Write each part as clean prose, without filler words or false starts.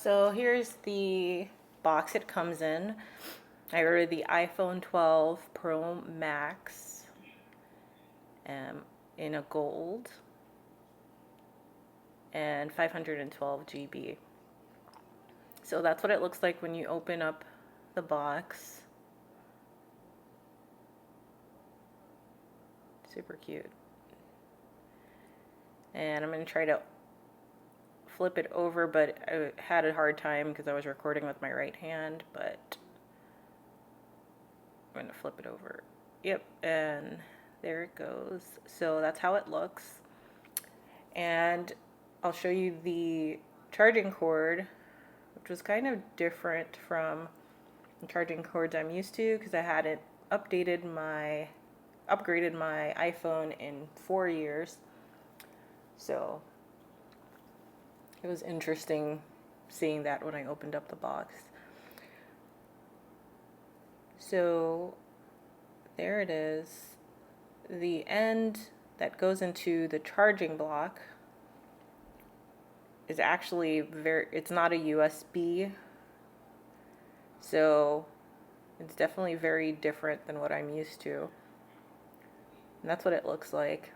So here's the box it comes in. I ordered the iPhone 12 Pro Max in a gold and 512 GB. So that's what it looks like when you open up the box. Super cute. And I'm going to try to flip it over, but I had a hard time because I was recording with my right hand, but I'm going to flip it over. Yep, and there it goes. So that's how it looks. And I'll show you the charging cord, which was kind of different from the charging cords I'm used to because I hadn't upgraded my iPhone in 4 years. So it was interesting seeing that when I opened up the box. So there it is. The end that goes into the charging block is actually it's not a USB. So it's definitely very different than what I'm used to. And that's what it looks like.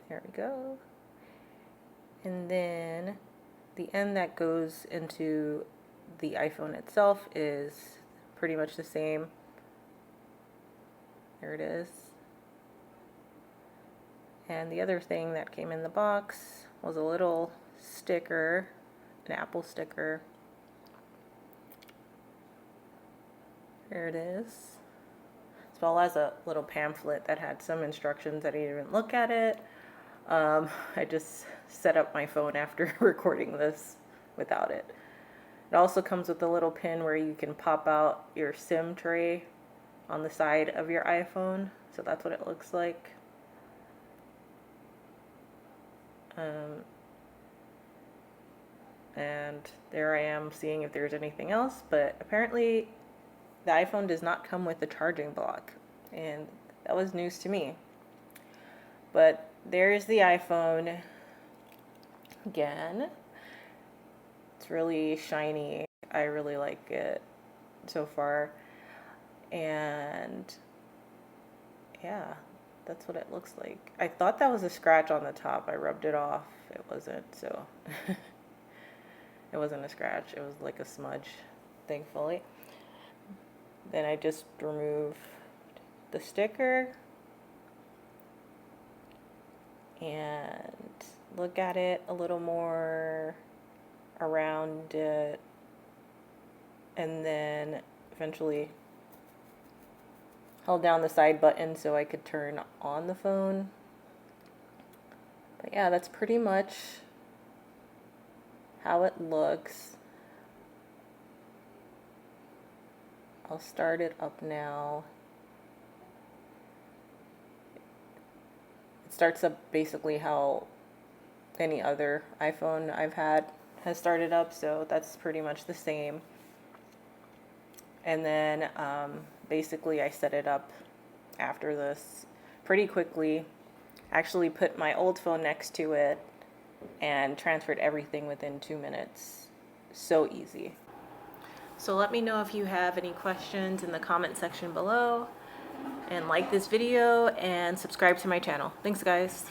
There we go. And then the end that goes into the iPhone itself is pretty much the same. There it is. And the other thing that came in the box was a little sticker, an Apple sticker. There it is. As well as a little pamphlet that had some instructions. I didn't even look at it. I just set up my phone after recording this without it. It also comes with a little pin where you can pop out your SIM tray on the side of your iPhone. So that's what it looks like. And there I am seeing if there's anything else, but apparently the iPhone does not come with a charging block, and that was news to me. But there's the iPhone again. It's really shiny. I really like it so far. And yeah, that's what it looks like. I thought that was a scratch on the top. I rubbed it off. It wasn't, so it wasn't a scratch. It was like a smudge, thankfully. Then I just removed the sticker and look at it a little more around it, and then eventually held down the side button so I could turn on the phone. But yeah, that's pretty much how it looks. I'll start it up now. It starts up basically how any other iPhone I've had has started up, so that's pretty much the same. And then basically I set it up after this pretty quickly. Actually put my old phone next to it and transferred everything within 2 minutes. So easy. So let me know if you have any questions in the comment section below, and like this video and subscribe to my channel. Thanks guys.